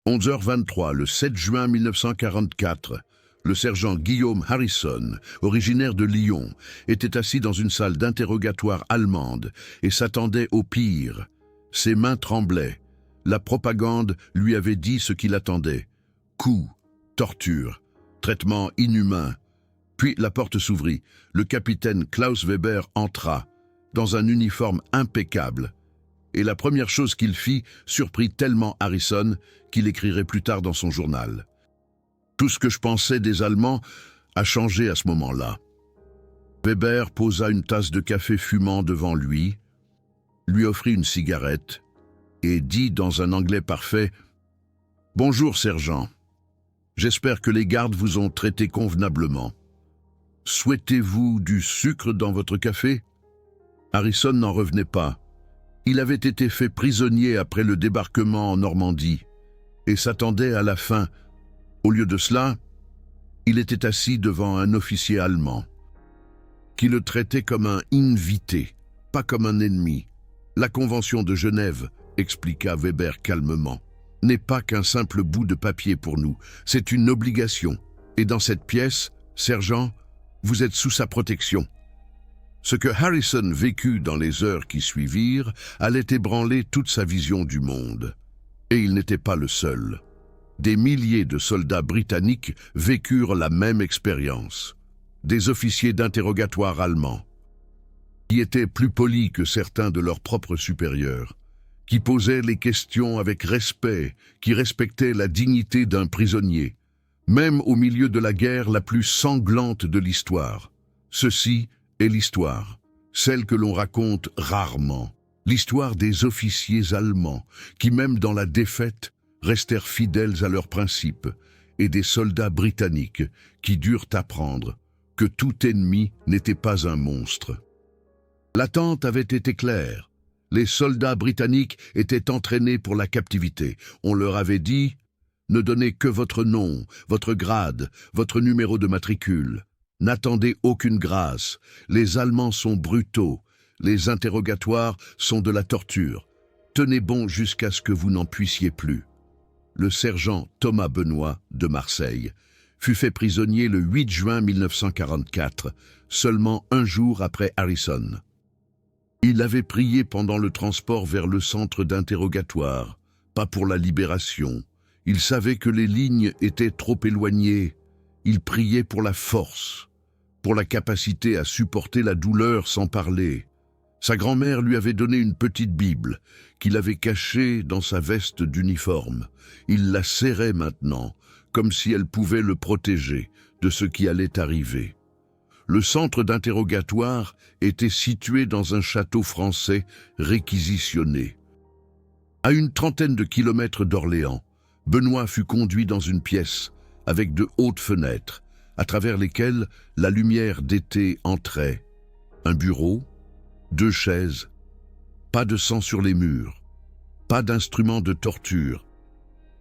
11h23, le 7 juin 1944, le sergent Guillaume Harrison, originaire de Lyon, était assis dans une salle d'interrogatoire allemande et s'attendait au pire. Ses mains tremblaient. La propagande lui avait dit ce qu'il attendait. Coups, torture, traitement inhumain. Puis la porte s'ouvrit. Le capitaine Klaus Weber entra, dans un uniforme impeccable. Et la première chose qu'il fit surprit tellement Harrison qu'il écrirait plus tard dans son journal. Tout ce que je pensais des Allemands a changé à ce moment-là. Weber posa une tasse de café fumant devant lui offrit une cigarette et dit dans un anglais parfait « Bonjour, sergent. J'espère que les gardes vous ont traité convenablement. Souhaitez-vous du sucre dans votre café ?» Harrison n'en revenait pas. Il avait été fait prisonnier après le débarquement en Normandie et s'attendait à la fin. Au lieu de cela, il était assis devant un officier allemand qui le traitait comme un invité, pas comme un ennemi. La Convention de Genève, expliqua Weber calmement, n'est pas qu'un simple bout de papier pour nous, c'est une obligation. Et dans cette pièce, sergent, vous êtes sous sa protection. Ce que Harrison vécut dans les heures qui suivirent allait ébranler toute sa vision du monde. Et il n'était pas le seul. Des milliers de soldats britanniques vécurent la même expérience. Des officiers d'interrogatoire allemands, qui étaient plus polis que certains de leurs propres supérieurs, qui posaient les questions avec respect, qui respectaient la dignité d'un prisonnier, même au milieu de la guerre la plus sanglante de l'histoire. Ceci est l'histoire, celle que l'on raconte rarement, l'histoire des officiers allemands qui, même dans la défaite, restèrent fidèles à leurs principes, et des soldats britanniques qui durent apprendre que tout ennemi n'était pas un monstre. L'attente avait été claire. Les soldats britanniques étaient entraînés pour la captivité. On leur avait dit « Ne donnez que votre nom, votre grade, votre numéro de matricule. N'attendez aucune grâce. Les Allemands sont brutaux. Les interrogatoires sont de la torture. Tenez bon jusqu'à ce que vous n'en puissiez plus. » Le sergent Thomas Benoît, de Marseille, fut fait prisonnier le 8 juin 1944, seulement un jour après Harrison. Il avait prié pendant le transport vers le centre d'interrogatoire, pas pour la libération. Il savait que les lignes étaient trop éloignées. Il priait pour la force, pour la capacité à supporter la douleur sans parler. Sa grand-mère lui avait donné une petite Bible qu'il avait cachée dans sa veste d'uniforme. Il la serrait maintenant, comme si elle pouvait le protéger de ce qui allait arriver. Le centre d'interrogatoire était situé dans un château français réquisitionné. À une trentaine de kilomètres d'Orléans, Benoît fut conduit dans une pièce avec de hautes fenêtres, à travers lesquelles la lumière d'été entrait. Un bureau, 2 chaises, pas de sang sur les murs, pas d'instruments de torture,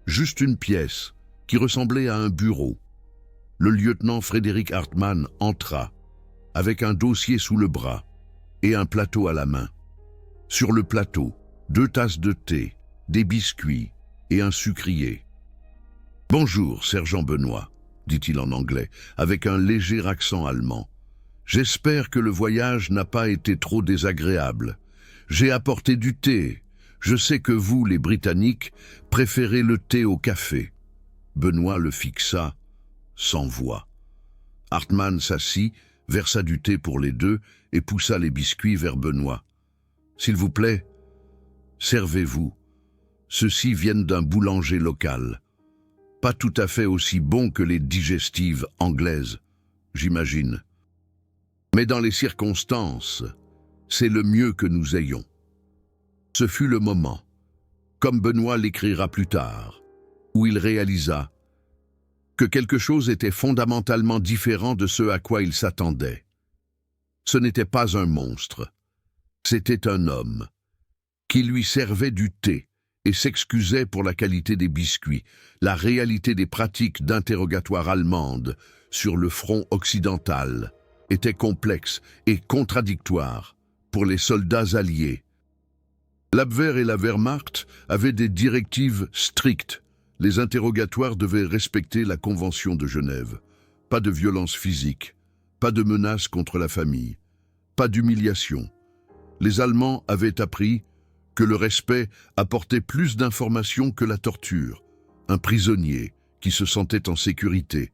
juste une pièce qui ressemblait à un bureau. Le lieutenant Frédéric Hartmann entra, avec un dossier sous le bras et un plateau à la main. Sur le plateau, 2 tasses de thé, des biscuits et un sucrier. « Bonjour, sergent Benoît », dit-il en anglais, avec un léger accent allemand. « J'espère que le voyage n'a pas été trop désagréable. J'ai apporté du thé. Je sais que vous, les Britanniques, préférez le thé au café. » Benoît le fixa, sans voix. Hartmann s'assit, versa du thé pour les deux et poussa les biscuits vers Benoît. « S'il vous plaît, servez-vous. Ceux-ci viennent d'un boulanger local. Pas tout à fait aussi bon que les digestives anglaises, j'imagine. Mais dans les circonstances, c'est le mieux que nous ayons. » Ce fut le moment, comme Benoît l'écrira plus tard, où il réalisa que quelque chose était fondamentalement différent de ce à quoi il s'attendait. Ce n'était pas un monstre, c'était un homme qui lui servait du thé et s'excusait pour la qualité des biscuits, la réalité des pratiques d'interrogatoire allemandes sur le front occidental était complexe et contradictoire pour les soldats alliés. L'Abwehr et la Wehrmacht avaient des directives strictes. Les interrogatoires devaient respecter la Convention de Genève. Pas de violence physique, pas de menaces contre la famille, pas d'humiliation. Les Allemands avaient appris que le respect apportait plus d'informations que la torture. Un prisonnier qui se sentait en sécurité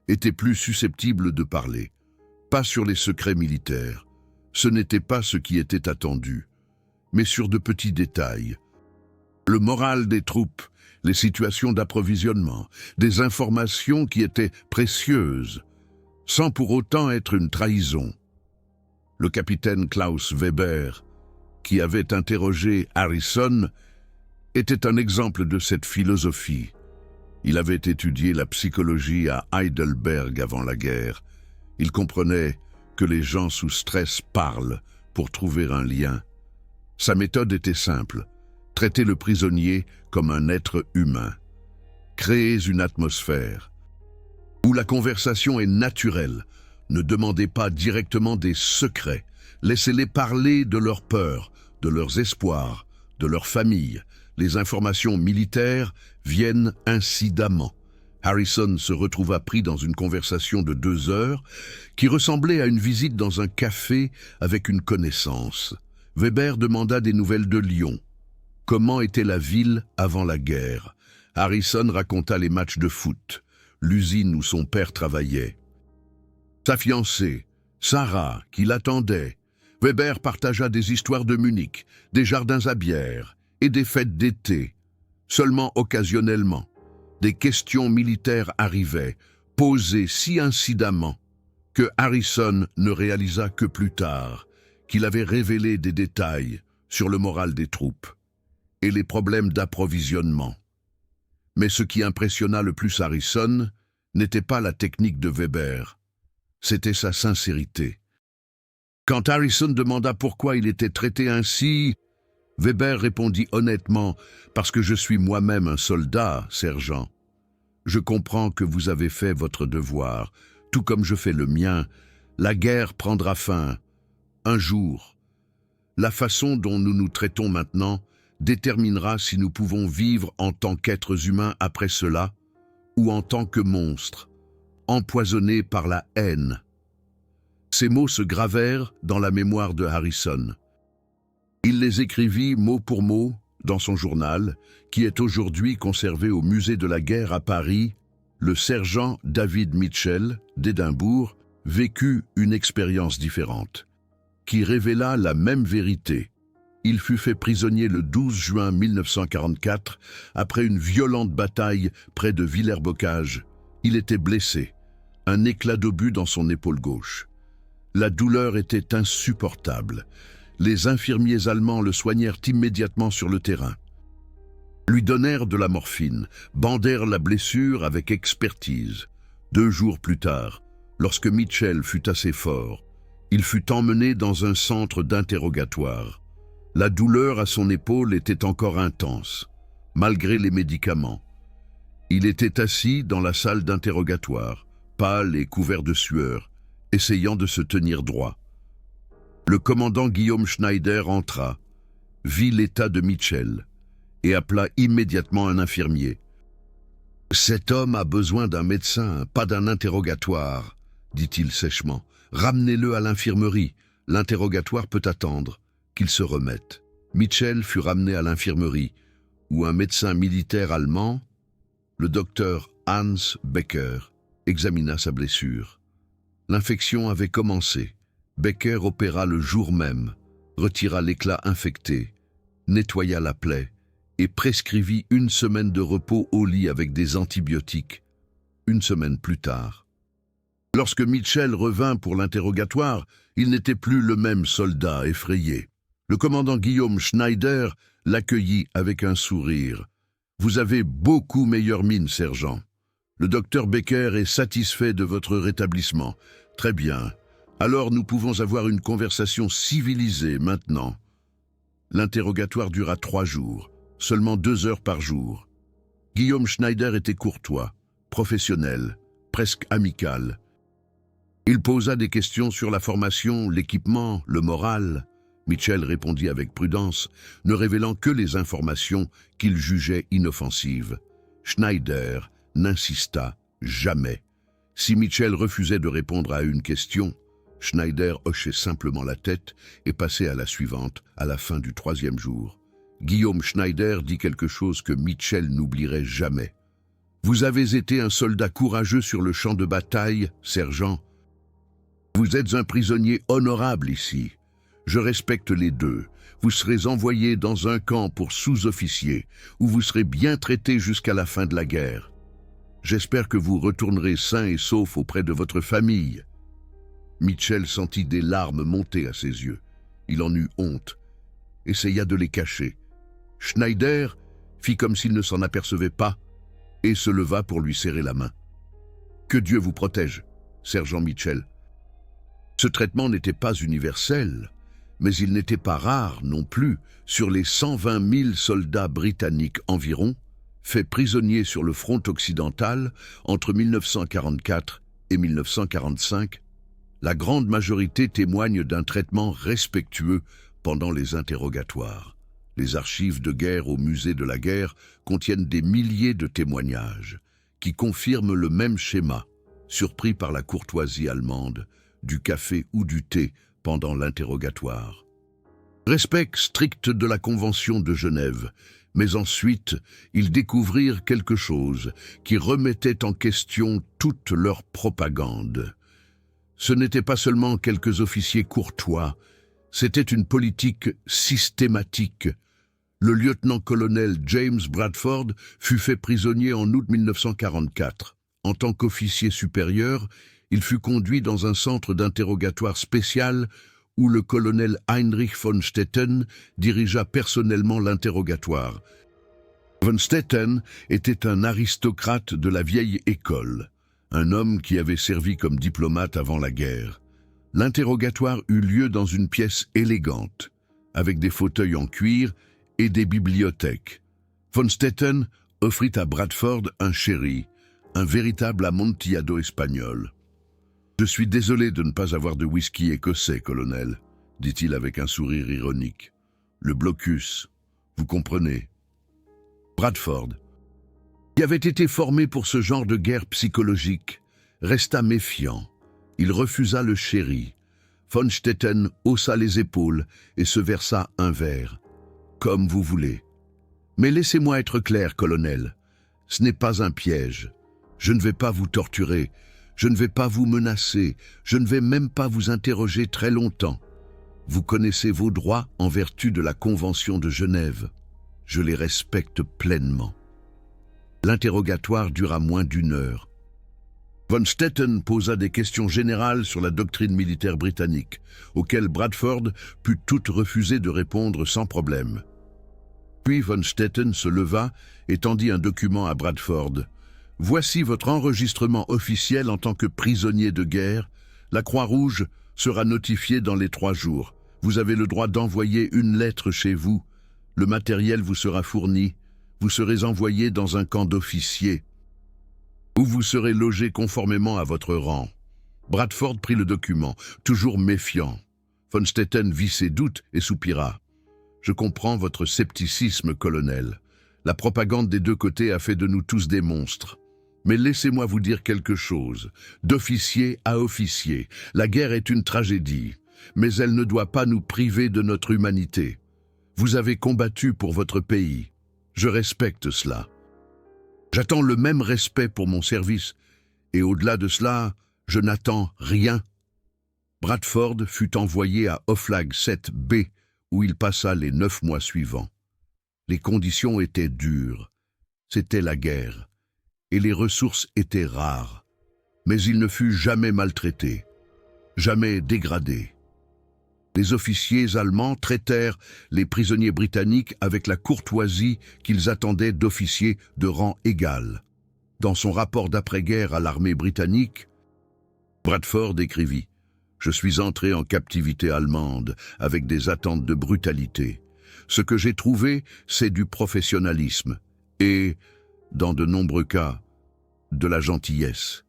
était plus susceptible de parler. Pas sur les secrets militaires. Ce n'était pas ce qui était attendu, mais sur de petits détails. Le moral des troupes, les situations d'approvisionnement, des informations qui étaient précieuses, sans pour autant être une trahison. Le capitaine Klaus Weber, qui avait interrogé Harrison, était un exemple de cette philosophie. Il avait étudié la psychologie à Heidelberg avant la guerre. Il comprenait que les gens sous stress parlent pour trouver un lien. Sa méthode était simple. Traiter le prisonnier comme un être humain. Créez une atmosphère où la conversation est naturelle. Ne demandez pas directement des secrets. Laissez-les parler de leurs peurs, de leurs espoirs, de leur famille. Les informations militaires viennent incidemment. Harrison se retrouva pris dans une conversation de 2 heures qui ressemblait à une visite dans un café avec une connaissance. Weber demanda des nouvelles de Lyon. Comment était la ville avant la guerre? Harrison raconta les matchs de foot, l'usine où son père travaillait. Sa fiancée, Sarah, qui l'attendait. Weber partagea des histoires de Munich, des jardins à bière et des fêtes d'été. Seulement occasionnellement, des questions militaires arrivaient, posées si incidemment que Harrison ne réalisa que plus tard qu'il avait révélé des détails sur le moral des troupes et les problèmes d'approvisionnement. Mais ce qui impressionna le plus Harrison n'était pas la technique de Weber, c'était sa sincérité. Quand Harrison demanda pourquoi il était traité ainsi, Weber répondit honnêtement « Parce que je suis moi-même un soldat, sergent. Je comprends que vous avez fait votre devoir, tout comme je fais le mien. La guerre prendra fin, un jour. La façon dont nous nous traitons maintenant déterminera si nous pouvons vivre en tant qu'êtres humains après cela, ou en tant que monstres, empoisonnés par la haine. » Ces mots se gravèrent dans la mémoire de Harrison. Il les écrivit mot pour mot dans son journal, qui est aujourd'hui conservé au musée de la guerre à Paris. Le sergent David Mitchell, d'Édimbourg, vécut une expérience différente, qui révéla la même vérité. Il fut fait prisonnier le 12 juin 1944 après une violente bataille près de Villers-Bocage. Il était blessé, un éclat d'obus dans son épaule gauche. La douleur était insupportable. Les infirmiers allemands le soignèrent immédiatement sur le terrain. Lui donnèrent de la morphine, bandèrent la blessure avec expertise. 2 jours plus tard, lorsque Mitchell fut assez fort, il fut emmené dans un centre d'interrogatoire. La douleur à son épaule était encore intense, malgré les médicaments. Il était assis dans la salle d'interrogatoire, pâle et couvert de sueur, essayant de se tenir droit. Le commandant Guillaume Schneider entra, vit l'état de Mitchell et appela immédiatement un infirmier. « Cet homme a besoin d'un médecin, pas d'un interrogatoire, » dit-il sèchement. « Ramenez-le à l'infirmerie, l'interrogatoire peut attendre. Qu'il se remette. » Mitchell fut ramené à l'infirmerie, où un médecin militaire allemand, le docteur Hans Becker, examina sa blessure. L'infection avait commencé. Becker opéra le jour même, retira l'éclat infecté, nettoya la plaie et prescrivit 1 semaine de repos au lit avec des antibiotiques. 1 semaine plus tard. Lorsque Mitchell revint pour l'interrogatoire, il n'était plus le même soldat effrayé. Le commandant Guillaume Schneider l'accueillit avec un sourire. « Vous avez beaucoup meilleure mine, sergent. Le docteur Becker est satisfait de votre rétablissement. Très bien. Alors nous pouvons avoir une conversation civilisée maintenant. » L'interrogatoire dura 3 jours, seulement 2 heures par jour. Guillaume Schneider était courtois, professionnel, presque amical. Il posa des questions sur la formation, l'équipement, le moral. Mitchell répondit avec prudence, ne révélant que les informations qu'il jugeait inoffensives. Schneider n'insista jamais. Si Mitchell refusait de répondre à une question, Schneider hochait simplement la tête et passait à la suivante, à la fin du 3e jour. Guillaume Schneider dit quelque chose que Mitchell n'oublierait jamais. « Vous avez été un soldat courageux sur le champ de bataille, sergent. Vous êtes un prisonnier honorable ici. Je respecte les deux. Vous serez envoyé dans un camp pour sous-officier, où vous serez bien traité jusqu'à la fin de la guerre. J'espère que vous retournerez sain et sauf auprès de votre famille. » Mitchell sentit des larmes monter à ses yeux. Il en eut honte, essaya de les cacher. Schneider fit comme s'il ne s'en apercevait pas et se leva pour lui serrer la main. « Que Dieu vous protège, sergent Mitchell. » Ce traitement n'était pas universel, mais il n'était pas rare non plus sur les 120 000 soldats britanniques environ, faits prisonniers sur le front occidental entre 1944 et 1945. La grande majorité témoigne d'un traitement respectueux pendant les interrogatoires. Les archives de guerre au musée de la guerre contiennent des milliers de témoignages qui confirment le même schéma, surpris par la courtoisie allemande, du café ou du thé pendant l'interrogatoire. Respect strict de la Convention de Genève, mais ensuite, ils découvrirent quelque chose qui remettait en question toute leur propagande. Ce n'était pas seulement quelques officiers courtois, c'était une politique systématique. Le lieutenant-colonel James Bradford fut fait prisonnier en août 1944. En tant qu'officier supérieur, il fut conduit dans un centre d'interrogatoire spécial où le colonel Heinrich von Stetten dirigea personnellement l'interrogatoire. Von Stetten était un aristocrate de la vieille école, un homme qui avait servi comme diplomate avant la guerre. L'interrogatoire eut lieu dans une pièce élégante, avec des fauteuils en cuir et des bibliothèques. Von Stetten offrit à Bradford un sherry, un véritable amontillado espagnol. « Je suis désolé de ne pas avoir de whisky écossais, colonel, » dit-il avec un sourire ironique. « Le blocus, vous comprenez. » Bradford, qui avait été formé pour ce genre de guerre psychologique, resta méfiant. Il refusa le sherry. Von Stetten haussa les épaules et se versa un verre. « Comme vous voulez. Mais laissez-moi être clair, colonel. Ce n'est pas un piège. Je ne vais pas vous torturer. Je ne vais pas vous menacer. Je ne vais même pas vous interroger très longtemps. Vous connaissez vos droits en vertu de la Convention de Genève. Je les respecte pleinement. » L'interrogatoire dura moins d'1 heure. Von Stetten posa des questions générales sur la doctrine militaire britannique, auxquelles Bradford put toutes refuser de répondre sans problème. Puis Von Stetten se leva et tendit un document à Bradford. « Voici votre enregistrement officiel en tant que prisonnier de guerre. La Croix-Rouge sera notifiée dans les 3 jours. Vous avez le droit d'envoyer une lettre chez vous. Le matériel vous sera fourni. Vous serez envoyé dans un camp d'officiers, où vous serez logé conformément à votre rang. » Bradford prit le document, toujours méfiant. Von Stetten vit ses doutes et soupira. « Je comprends votre scepticisme, colonel. La propagande des 2 côtés a fait de nous tous des monstres. Mais laissez-moi vous dire quelque chose. D'officier à officier, la guerre est une tragédie, mais elle ne doit pas nous priver de notre humanité. Vous avez combattu pour votre pays. Je respecte cela. J'attends le même respect pour mon service, et au-delà de cela, je n'attends rien. » Bradford fut envoyé à Oflag 7B, où il passa les 9 mois suivants. Les conditions étaient dures. C'était la guerre, et les ressources étaient rares. Mais il ne fut jamais maltraité, jamais dégradé. Les officiers allemands traitèrent les prisonniers britanniques avec la courtoisie qu'ils attendaient d'officiers de rang égal. Dans son rapport d'après-guerre à l'armée britannique, Bradford écrivit « Je suis entré en captivité allemande avec des attentes de brutalité. Ce que j'ai trouvé, c'est du professionnalisme et, dans de nombreux cas, de la gentillesse.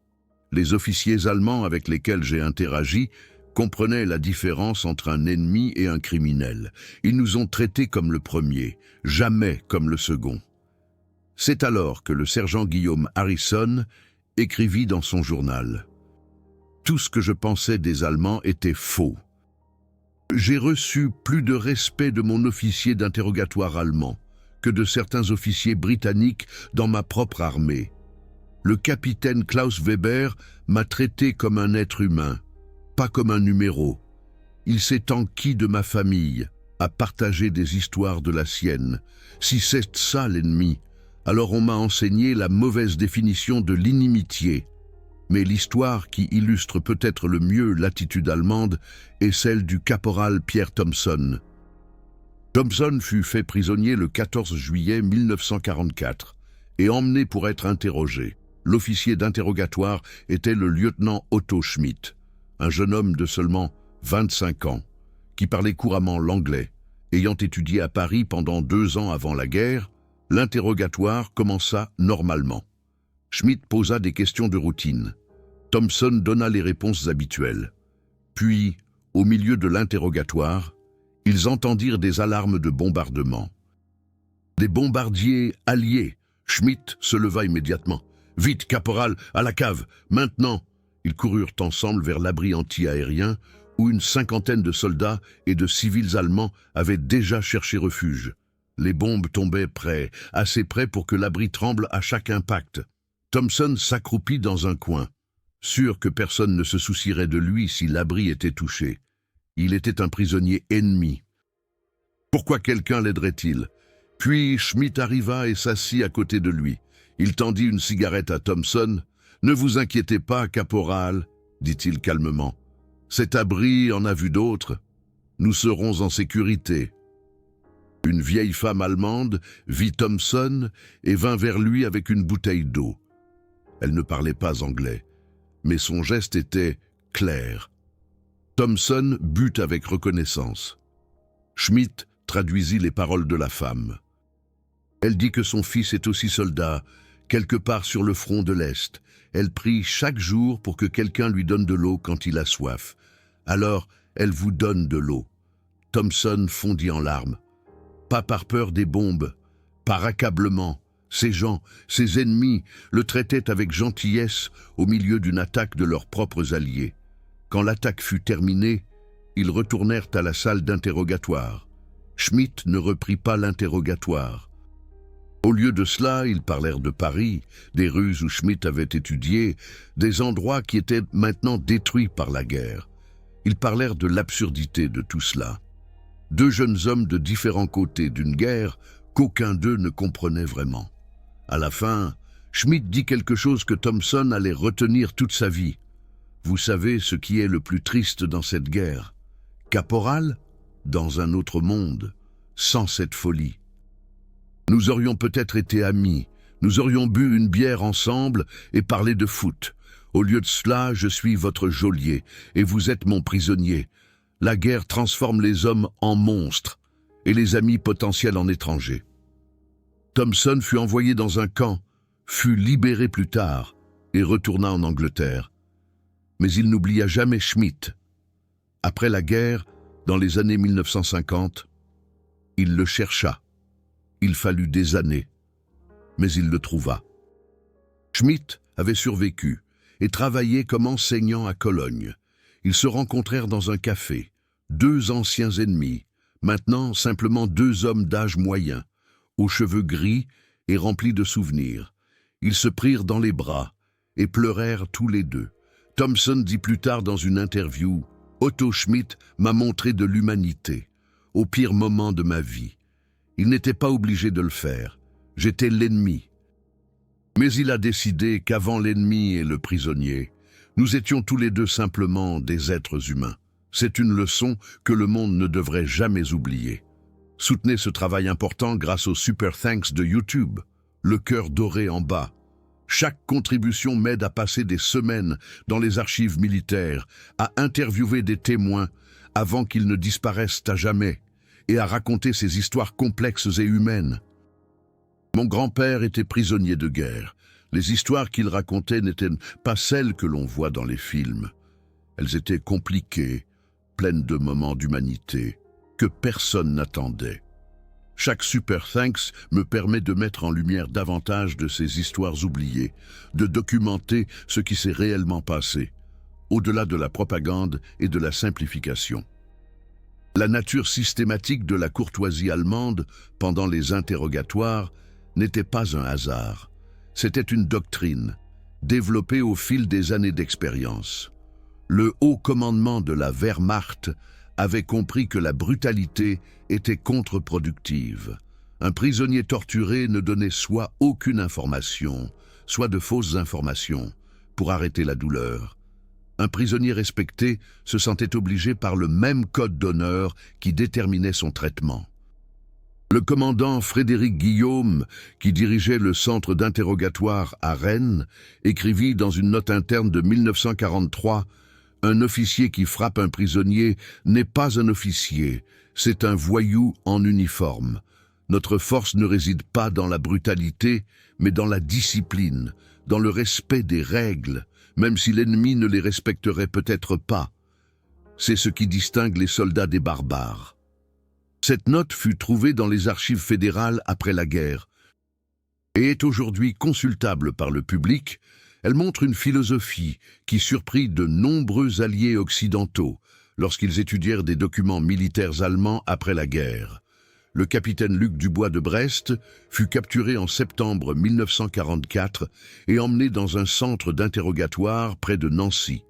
Les officiers allemands avec lesquels j'ai interagi comprenaient la différence entre un ennemi et un criminel. Ils nous ont traités comme le premier, jamais comme le second. C'est alors que le sergent Guillaume Harrison écrivit dans son journal « Tout ce que je pensais des Allemands était faux. J'ai reçu plus de respect de mon officier d'interrogatoire allemand que de certains officiers britanniques dans ma propre armée. Le capitaine Klaus Weber m'a traité comme un être humain, pas comme un numéro. Il s'est enquis de ma famille, a partagé des histoires de la sienne. Si c'est ça l'ennemi, alors on m'a enseigné la mauvaise définition de l'inimitié. Mais l'histoire qui illustre peut-être le mieux l'attitude allemande est celle du caporal Pierre Thomson. Thomson fut fait prisonnier le 14 juillet 1944 et emmené pour être interrogé. L'officier d'interrogatoire était le lieutenant Otto Schmidt, un jeune homme de seulement 25 ans, qui parlait couramment l'anglais. Ayant étudié à Paris pendant 2 ans avant la guerre, l'interrogatoire commença normalement. Schmidt posa des questions de routine. Thomson donna les réponses habituelles. Puis, au milieu de l'interrogatoire, ils entendirent des alarmes de bombardement. Des bombardiers alliés. Schmidt se leva immédiatement. « Vite, caporal, à la cave, maintenant !» Ils coururent ensemble vers l'abri anti-aérien où une 50aine de soldats et de civils allemands avaient déjà cherché refuge. Les bombes tombaient près, assez près pour que l'abri tremble à chaque impact. Thomson s'accroupit dans un coin, sûr que personne ne se soucierait de lui si l'abri était touché. Il était un prisonnier ennemi. Pourquoi quelqu'un l'aiderait-il? Puis Schmidt arriva et s'assit à côté de lui. Il tendit une cigarette à Thomson. « Ne vous inquiétez pas, caporal, » dit-il calmement. « Cet abri en a vu d'autres. Nous serons en sécurité. » Une vieille femme allemande vit Thomson et vint vers lui avec une bouteille d'eau. Elle ne parlait pas anglais, mais son geste était clair. Thomson but avec reconnaissance. Schmidt traduisit les paroles de la femme. Elle dit que son fils est aussi soldat, quelque part sur le front de l'Est. Elle prie chaque jour pour que quelqu'un lui donne de l'eau quand il a soif. Alors, elle vous donne de l'eau. Thomson fondit en larmes. Pas par peur des bombes, par accablement. Ces gens, ses ennemis, le traitaient avec gentillesse au milieu d'une attaque de leurs propres alliés. Quand l'attaque fut terminée, ils retournèrent à la salle d'interrogatoire. Schmidt ne reprit pas l'interrogatoire. Au lieu de cela, ils parlèrent de Paris, des rues où Schmidt avait étudié, des endroits qui étaient maintenant détruits par la guerre. Ils parlèrent de l'absurdité de tout cela. 2 jeunes hommes de différents côtés d'une guerre qu'aucun d'eux ne comprenait vraiment. À la fin, Schmidt dit quelque chose que Thomson allait retenir toute sa vie. Vous savez ce qui est le plus triste dans cette guerre? Caporal, dans un autre monde, sans cette folie. Nous aurions peut-être été amis, nous aurions bu une bière ensemble et parlé de foot. Au lieu de cela, je suis votre geôlier et vous êtes mon prisonnier. La guerre transforme les hommes en monstres et les amis potentiels en étrangers. Thomson fut envoyé dans un camp, fut libéré plus tard et retourna en Angleterre. Mais il n'oublia jamais Schmidt. Après la guerre, dans les années 1950, il le chercha. Il fallut des années, mais il le trouva. Schmidt avait survécu et travaillait comme enseignant à Cologne. Ils se rencontrèrent dans un café, 2 anciens ennemis, maintenant simplement 2 hommes d'âge moyen, aux cheveux gris et remplis de souvenirs. Ils se prirent dans les bras et pleurèrent tous les 2. Thomson dit plus tard dans une interview « Otto Schmidt m'a montré de l'humanité, au pire moment de ma vie. Il n'était pas obligé de le faire. J'étais l'ennemi. Mais il a décidé qu'avant l'ennemi et le prisonnier, nous étions tous les 2 simplement des êtres humains. C'est une leçon que le monde ne devrait jamais oublier. Soutenez ce travail important grâce au Super Thanks de YouTube, le cœur doré en bas. Chaque contribution m'aide à passer des semaines dans les archives militaires, à interviewer des témoins avant qu'ils ne disparaissent à jamais, et à raconter ces histoires complexes et humaines. Mon grand-père était prisonnier de guerre. Les histoires qu'il racontait n'étaient pas celles que l'on voit dans les films. Elles étaient compliquées, pleines de moments d'humanité que personne n'attendait. Chaque Super Thanks me permet de mettre en lumière davantage de ces histoires oubliées, de documenter ce qui s'est réellement passé, au-delà de la propagande et de la simplification. La nature systématique de la courtoisie allemande pendant les interrogatoires n'était pas un hasard. C'était une doctrine, développée au fil des années d'expérience. Le haut commandement de la Wehrmacht avait compris que la brutalité était contre-productive. Un prisonnier torturé ne donnait soit aucune information, soit de fausses informations, pour arrêter la douleur. Un prisonnier respecté se sentait obligé par le même code d'honneur qui déterminait son traitement. Le commandant Frédéric Guillaume, qui dirigeait le centre d'interrogatoire à Rennes, écrivit dans une note interne de 1943 « Un officier qui frappe un prisonnier n'est pas un officier, c'est un voyou en uniforme. Notre force ne réside pas dans la brutalité, mais dans la discipline, dans le respect des règles, même si l'ennemi ne les respecterait peut-être pas. C'est ce qui distingue les soldats des barbares. » Cette note fut trouvée dans les archives fédérales après la guerre et est aujourd'hui consultable par le public. Elle montre une philosophie qui surprit de nombreux alliés occidentaux lorsqu'ils étudièrent des documents militaires allemands après la guerre. Le capitaine Luc Dubois de Brest fut capturé en septembre 1944 et emmené dans un centre d'interrogatoire près de Nancy.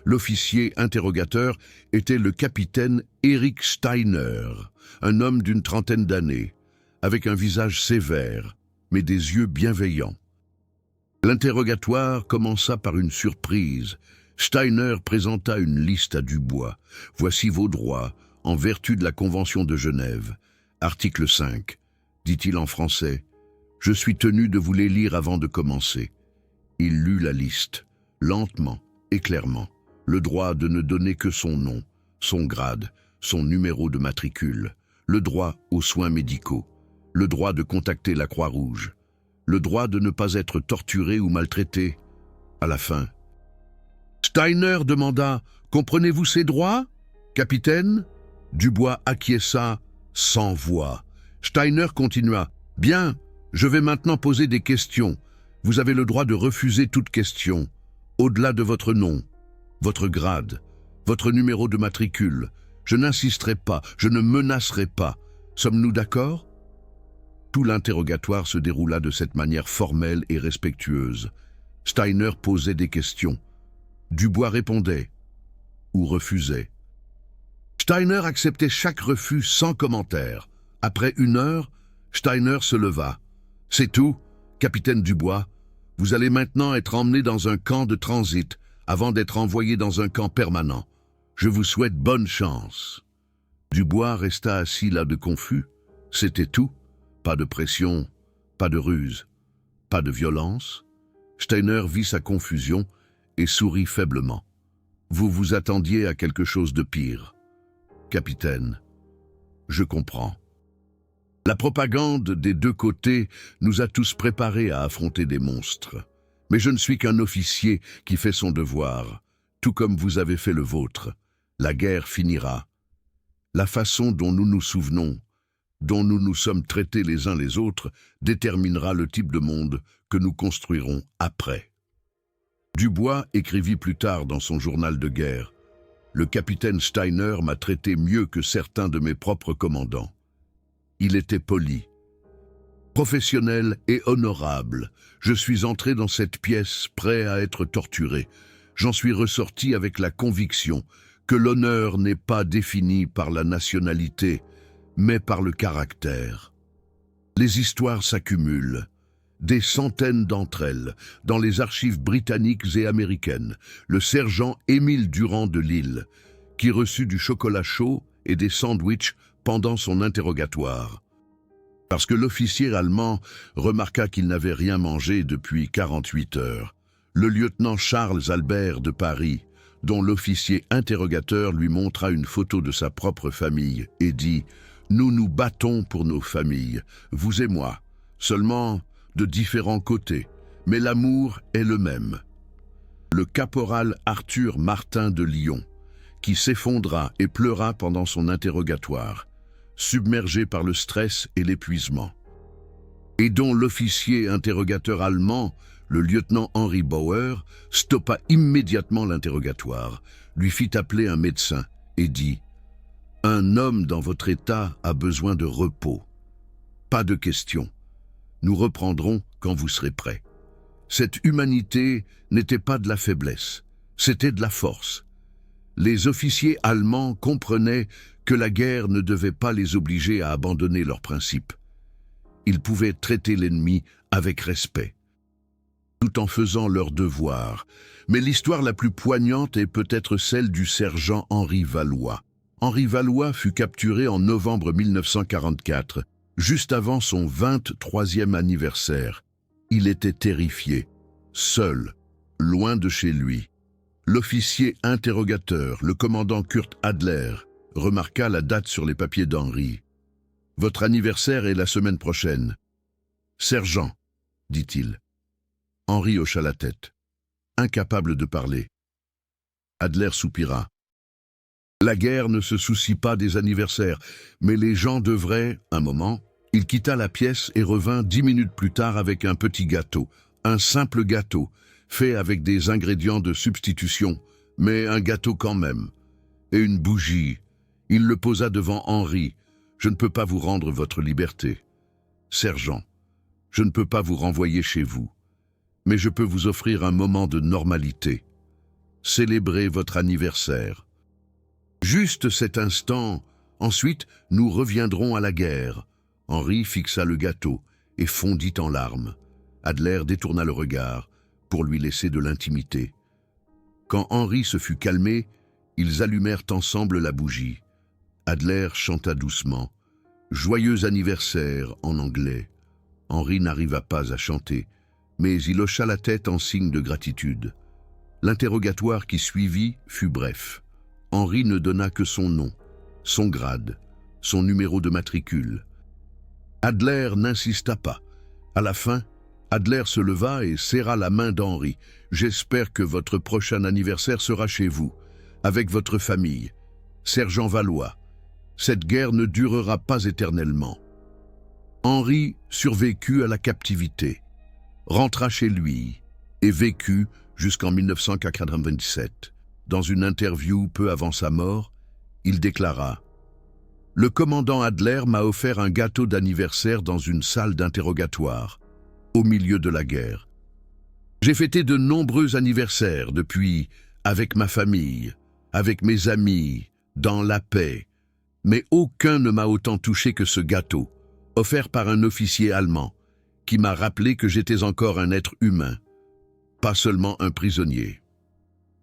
L'officier interrogateur était le capitaine Erich Steiner, un homme d'une trentaine d'années, avec un visage sévère, mais des yeux bienveillants. L'interrogatoire commença par une surprise. Steiner présenta une liste à Dubois. « Voici vos droits, en vertu de la Convention de Genève. Article 5, dit-il en français. Je suis tenu de vous les lire avant de commencer. » Il lut la liste, lentement et clairement. Le droit de ne donner que son nom, son grade, son numéro de matricule, le droit aux soins médicaux, le droit de contacter la Croix-Rouge, le droit de ne pas être torturé ou maltraité. À la fin, Steiner demanda « Comprenez-vous ces droits, capitaine ?» Dubois acquiesça sans voix. Steiner continua « Bien, je vais maintenant poser des questions. Vous avez le droit de refuser toute question, au-delà de votre nom, votre grade, votre numéro de matricule. Je n'insisterai pas, je ne menacerai pas. Sommes-nous d'accord ?» Tout l'interrogatoire se déroula de cette manière formelle et respectueuse. Steiner posait des questions. Dubois répondait ou refusait. Steiner acceptait chaque refus sans commentaire. Après 1 heure, Steiner se leva. « C'est tout, capitaine Dubois. Vous allez maintenant être emmené dans un camp de transit avant d'être envoyé dans un camp permanent. Je vous souhaite bonne chance. » Dubois resta assis là de confus. C'était tout. Pas de pression, pas de ruse, pas de violence. Steiner vit sa confusion et sourit faiblement. « Vous vous attendiez à quelque chose de pire. Capitaine, je comprends. La propagande des deux côtés nous a tous préparés à affronter des monstres. Mais je ne suis qu'un officier qui fait son devoir, tout comme vous avez fait le vôtre. La guerre finira. La façon dont nous nous souvenons, dont nous nous sommes traités les uns les autres, déterminera le type de monde que nous construirons après. » Dubois écrivit plus tard dans son journal de guerre « Le capitaine Steiner m'a traité mieux que certains de mes propres commandants. Il était poli, professionnel et honorable. Je suis entré dans cette pièce prêt à être torturé. J'en suis ressorti avec la conviction que l'honneur n'est pas défini par la nationalité, mais par le caractère. Les histoires s'accumulent, des centaines d'entre elles, dans les archives britanniques et américaines. Le sergent Émile Durand de Lille, qui reçut du chocolat chaud et des sandwichs pendant son interrogatoire. Parce que l'officier allemand remarqua qu'il n'avait rien mangé depuis 48 heures. Le lieutenant Charles Albert de Paris, dont l'officier interrogateur lui montra une photo de sa propre famille et dit « Nous nous battons pour nos familles, vous et moi, seulement de différents côtés, mais l'amour est le même. » Le caporal Arthur Martin de Lyon, qui s'effondra et pleura pendant son interrogatoire. submergés par le stress et l'épuisement, et dont l'officier interrogateur allemand, le lieutenant Henry Bauer, stoppa immédiatement l'interrogatoire, lui fit appeler un médecin et dit « Un homme dans votre état a besoin de repos. Pas de questions. Nous reprendrons quand vous serez prêt. » Cette humanité n'était pas de la faiblesse, c'était de la force. Les officiers allemands comprenaient que la guerre ne devait pas les obliger à abandonner leurs principes. Ils pouvaient traiter l'ennemi avec respect, tout en faisant leur devoir. Mais l'histoire la plus poignante est peut-être celle du sergent Henri Valois. Henri Valois fut capturé en novembre 1944, juste avant son 23e anniversaire. Il était terrifié, seul, loin de chez lui. L'officier interrogateur, le commandant Kurt Adler, remarqua la date sur les papiers d'Henri. « Votre anniversaire est la semaine prochaine. »« Sergent, » dit-il. Henri hocha la tête, incapable de parler. Adler soupira. « La guerre ne se soucie pas des anniversaires, mais les gens devraient, un moment. » Il quitta la pièce et revint 10 minutes plus tard avec un petit gâteau, un simple gâteau, fait avec des ingrédients de substitution, mais un gâteau quand même, et une bougie. Il le posa devant Henri. « Je ne peux pas vous rendre votre liberté. Sergent, je ne peux pas vous renvoyer chez vous, mais je peux vous offrir un moment de normalité. Célébrez votre anniversaire. Juste cet instant, ensuite nous reviendrons à la guerre. » Henri fixa le gâteau et fondit en larmes. Adler détourna le regard pour lui laisser de l'intimité. Quand Henri se fut calmé, ils allumèrent ensemble la bougie. Adler chanta doucement « Joyeux anniversaire » en anglais. Henri n'arriva pas à chanter, mais il hocha la tête en signe de gratitude. L'interrogatoire qui suivit fut bref. Henri ne donna que son nom, son grade, son numéro de matricule. Adler n'insista pas. À la fin, Adler se leva et serra la main d'Henri. « J'espère que votre prochain anniversaire sera chez vous, avec votre famille. Sergent Valois, cette guerre ne durera pas éternellement. » Henri survécut à la captivité, rentra chez lui et vécut jusqu'en 1997. Dans une interview peu avant sa mort, il déclara « Le commandant Adler m'a offert un gâteau d'anniversaire dans une salle d'interrogatoire, au milieu de la guerre. J'ai fêté de nombreux anniversaires depuis, avec ma famille, avec mes amis, dans la paix, mais aucun ne m'a autant touché que ce gâteau, offert par un officier allemand, qui m'a rappelé que j'étais encore un être humain, pas seulement un prisonnier. »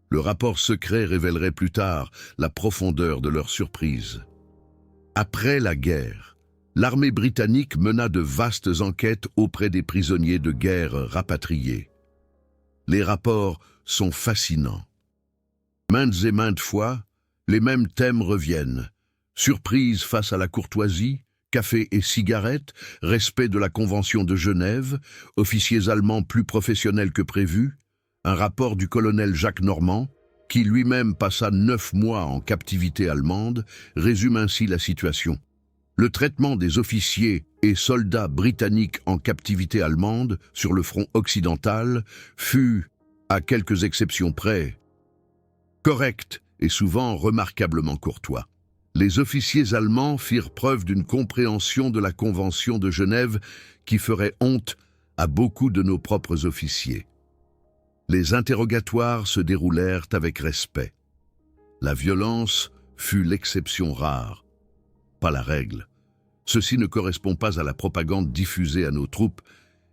Le rapport secret révélerait plus tard la profondeur de leur surprise. Après la guerre, l'armée britannique mena de vastes enquêtes auprès des prisonniers de guerre rapatriés. Les rapports sont fascinants. Maintes et maintes fois, les mêmes thèmes reviennent. Surprise face à la courtoisie, café et cigarettes, respect de la Convention de Genève, officiers allemands plus professionnels que prévu, un rapport du colonel Jacques Normand, qui lui-même passa 9 mois en captivité allemande, résume ainsi la situation. Le traitement des officiers et soldats britanniques en captivité allemande sur le front occidental fut, à quelques exceptions près, correct et souvent remarquablement courtois. Les officiers allemands firent preuve d'une compréhension de la Convention de Genève qui ferait honte à beaucoup de nos propres officiers. Les interrogatoires se déroulèrent avec respect. La violence fut l'exception rare, pas la règle. Ceci ne correspond pas à la propagande diffusée à nos troupes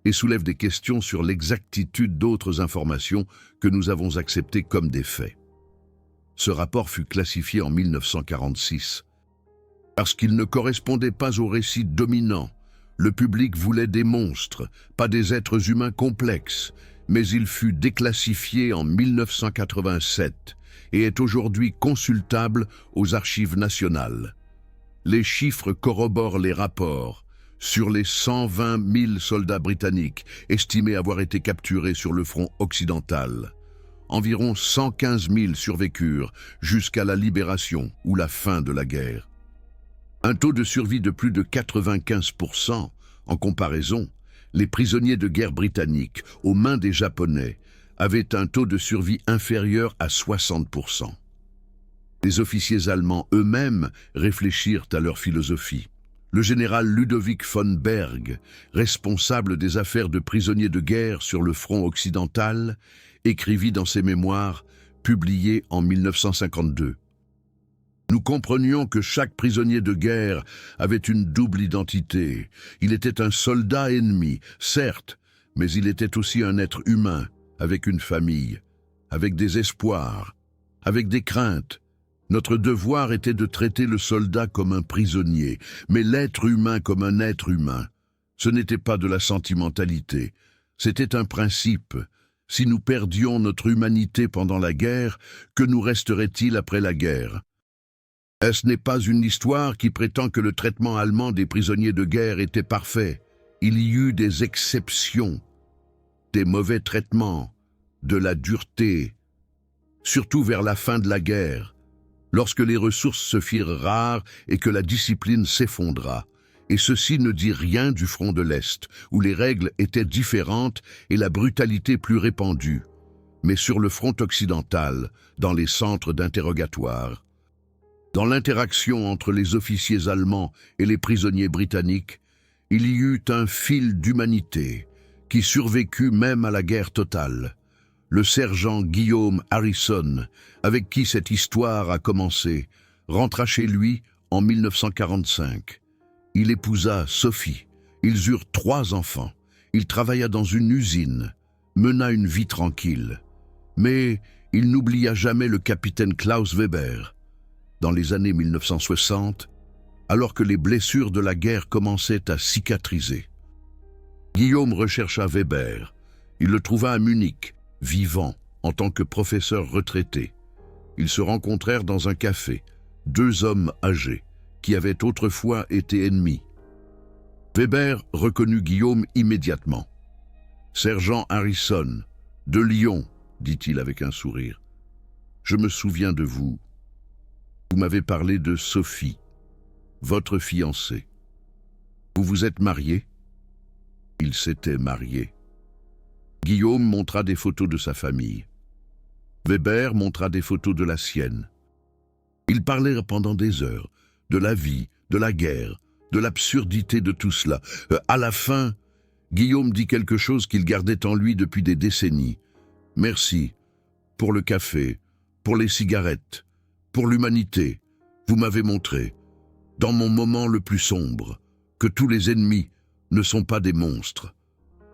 et soulève des questions sur l'exactitude d'autres informations que nous avons acceptées comme des faits. Ce rapport fut classifié en 1946. Parce qu'il ne correspondait pas au récit dominant, le public voulait des monstres, pas des êtres humains complexes, mais il fut déclassifié en 1987 et est aujourd'hui consultable aux archives nationales. Les chiffres corroborent les rapports. Sur les 120 000 soldats britanniques estimés avoir été capturés sur le front occidental, environ 115 000 survécurent jusqu'à la libération ou la fin de la guerre. Un taux de survie de plus de 95%. En comparaison, les prisonniers de guerre britanniques, aux mains des Japonais, avaient un taux de survie inférieur à 60%. Les officiers allemands eux-mêmes réfléchirent à leur philosophie. Le général Ludovic von Berg, responsable des affaires de prisonniers de guerre sur le front occidental, écrivit dans ses mémoires, publiés en 1952. Nous comprenions que chaque prisonnier de guerre avait une double identité. Il était un soldat ennemi, certes, mais il était aussi un être humain, avec une famille, avec des espoirs, avec des craintes. Notre devoir était de traiter le soldat comme un prisonnier, mais l'être humain comme un être humain. Ce n'était pas de la sentimentalité, c'était un principe. Si nous perdions notre humanité pendant la guerre, que nous resterait-il après la guerre ? Ce n'est pas une histoire qui prétend que le traitement allemand des prisonniers de guerre était parfait. Il y eut des exceptions, des mauvais traitements, de la dureté, surtout vers la fin de la guerre, lorsque les ressources se firent rares et que la discipline s'effondra. Et ceci ne dit rien du front de l'Est, où les règles étaient différentes et la brutalité plus répandue, mais sur le front occidental, dans les centres d'interrogatoire. Dans l'interaction entre les officiers allemands et les prisonniers britanniques, il y eut un fil d'humanité qui survécut même à la guerre totale. Le sergent Guillaume Harrison, avec qui cette histoire a commencé, rentra chez lui en 1945. Il épousa Sophie. Ils eurent 3 enfants. Il travailla dans une usine, mena une vie tranquille. Mais il n'oublia jamais le capitaine Klaus Weber. Dans les années 1960, alors que les blessures de la guerre commençaient à cicatriser, Guillaume rechercha Weber. Il le trouva à Munich, vivant, en tant que professeur retraité. Ils se rencontrèrent dans un café, 2 hommes âgés, qui avaient autrefois été ennemis. Weber reconnut Guillaume immédiatement. « Sergent Harrison, de Lyon, dit-il avec un sourire. Je me souviens de vous. Vous m'avez parlé de Sophie, votre fiancée. Vous vous êtes marié ?» Il s'était marié. Guillaume montra des photos de sa famille. Weber montra des photos de la sienne. Ils parlèrent pendant des heures, de la vie, de la guerre, de l'absurdité de tout cela. À la fin, Guillaume dit quelque chose qu'il gardait en lui depuis des décennies. « Merci, pour le café, pour les cigarettes, pour l'humanité. Vous m'avez montré, dans mon moment le plus sombre, que tous les ennemis ne sont pas des monstres.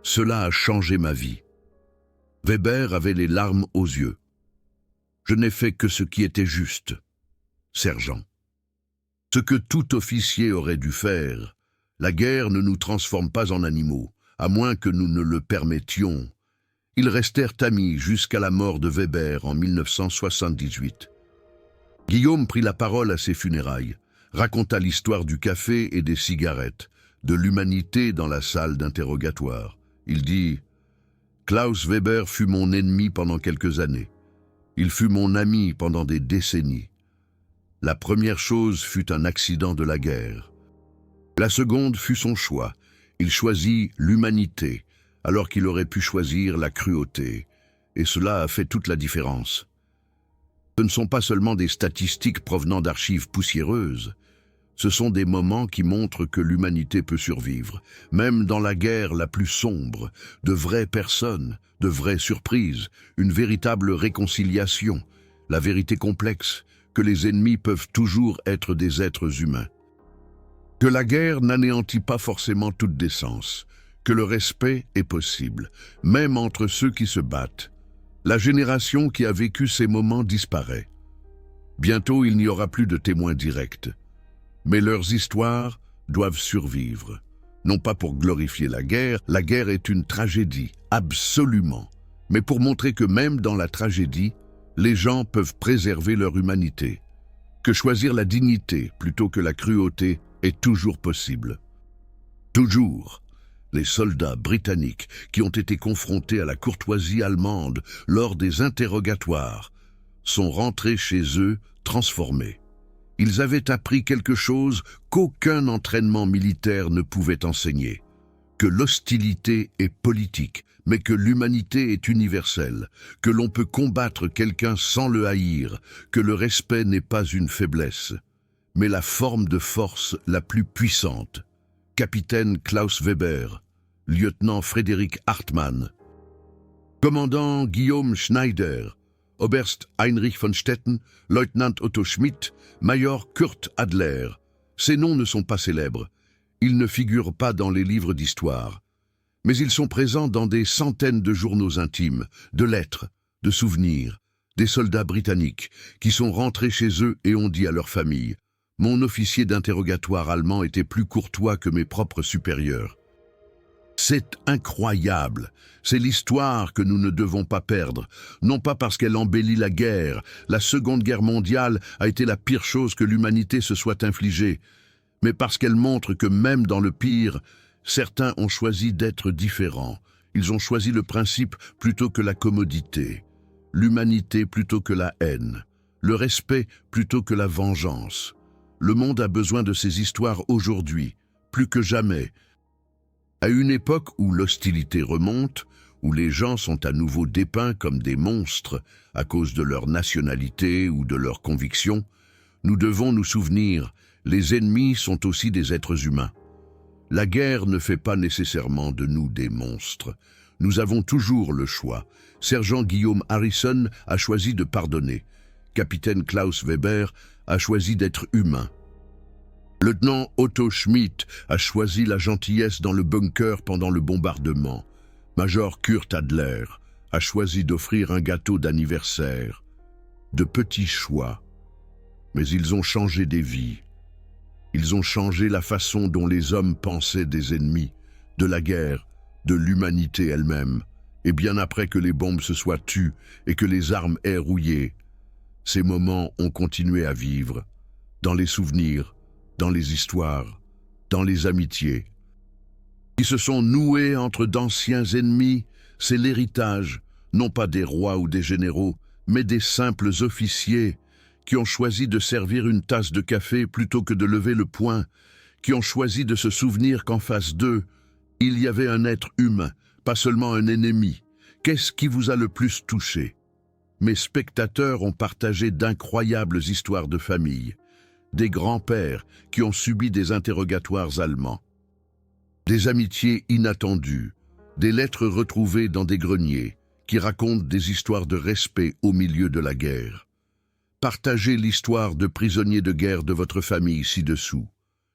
Cela a changé ma vie. » Weber avait les larmes aux yeux. « Je n'ai fait que ce qui était juste, sergent. Ce que tout officier aurait dû faire. La guerre ne nous transforme pas en animaux, à moins que nous ne le permettions. » Ils restèrent amis jusqu'à la mort de Weber en 1978. Guillaume prit la parole à ses funérailles, raconta l'histoire du café et des cigarettes, de l'humanité dans la salle d'interrogatoire. Il dit « Klaus Weber fut mon ennemi pendant quelques années. Il fut mon ami pendant des décennies. La première chose fut un accident de la guerre. La seconde fut son choix. Il choisit l'humanité, alors qu'il aurait pu choisir la cruauté. Et cela a fait toute la différence. Ce ne sont pas seulement des statistiques provenant d'archives poussiéreuses. Ce sont des moments qui montrent que l'humanité peut survivre, même dans la guerre la plus sombre, de vraies personnes, de vraies surprises, une véritable réconciliation, la vérité complexe, que les ennemis peuvent toujours être des êtres humains. Que la guerre n'anéantit pas forcément toute décence, que le respect est possible, même entre ceux qui se battent. La génération qui a vécu ces moments disparaît. Bientôt, il n'y aura plus de témoins directs. Mais leurs histoires doivent survivre. Non pas pour glorifier la guerre est une tragédie, absolument. Mais pour montrer que même dans la tragédie, les gens peuvent préserver leur humanité. Que choisir la dignité plutôt que la cruauté est toujours possible. Toujours. Les soldats britanniques qui ont été confrontés à la courtoisie allemande lors des interrogatoires sont rentrés chez eux transformés. Ils avaient appris quelque chose qu'aucun entraînement militaire ne pouvait enseigner, que l'hostilité est politique, mais que l'humanité est universelle, que l'on peut combattre quelqu'un sans le haïr, que le respect n'est pas une faiblesse, mais la forme de force la plus puissante. Capitaine Klaus Weber, lieutenant Frédéric Hartmann, commandant Guillaume Schneider, Oberst Heinrich von Stetten, Lieutenant Otto Schmidt, Major Kurt Adler. Ces noms ne sont pas célèbres. Ils ne figurent pas dans les livres d'histoire. Mais ils sont présents dans des centaines de journaux intimes, de lettres, de souvenirs, des soldats britanniques qui sont rentrés chez eux et ont dit à leur famille « Mon officier d'interrogatoire allemand était plus courtois que mes propres supérieurs ». C'est incroyable. C'est l'histoire que nous ne devons pas perdre. Non pas parce qu'elle embellit la guerre. La Seconde Guerre mondiale a été la pire chose que l'humanité se soit infligée. Mais parce qu'elle montre que même dans le pire, certains ont choisi d'être différents. Ils ont choisi le principe plutôt que la commodité. L'humanité plutôt que la haine. Le respect plutôt que la vengeance. Le monde a besoin de ces histoires aujourd'hui, plus que jamais. À une époque où l'hostilité remonte, où les gens sont à nouveau dépeints comme des monstres à cause de leur nationalité ou de leurs convictions, nous devons nous souvenir, les ennemis sont aussi des êtres humains. La guerre ne fait pas nécessairement de nous des monstres. Nous avons toujours le choix. Sergent Guillaume Harrison a choisi de pardonner. Capitaine Klaus Weber a choisi d'être humain. Lieutenant Otto Schmidt a choisi la gentillesse dans le bunker pendant le bombardement. Major Kurt Adler a choisi d'offrir un gâteau d'anniversaire. De petits choix. Mais ils ont changé des vies. Ils ont changé la façon dont les hommes pensaient des ennemis, de la guerre, de l'humanité elle-même, et bien après que les bombes se soient tues et que les armes aient rouillé. Ces moments ont continué à vivre, dans les souvenirs, dans les histoires, dans les amitiés. Qui se sont nouées entre d'anciens ennemis, c'est l'héritage, non pas des rois ou des généraux, mais des simples officiers, qui ont choisi de servir une tasse de café plutôt que de lever le poing, qui ont choisi de se souvenir qu'en face d'eux, il y avait un être humain, pas seulement un ennemi. Qu'est-ce qui vous a le plus touché? Mes spectateurs ont partagé d'incroyables histoires de famille, des grands-pères qui ont subi des interrogatoires allemands, des amitiés inattendues, des lettres retrouvées dans des greniers qui racontent des histoires de respect au milieu de la guerre. Partagez l'histoire de prisonniers de guerre de votre famille ci-dessous.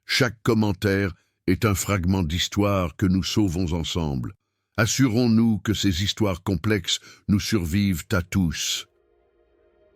Chaque commentaire est un fragment d'histoire que nous sauvons ensemble. Assurons-nous que ces histoires complexes nous survivent à tous.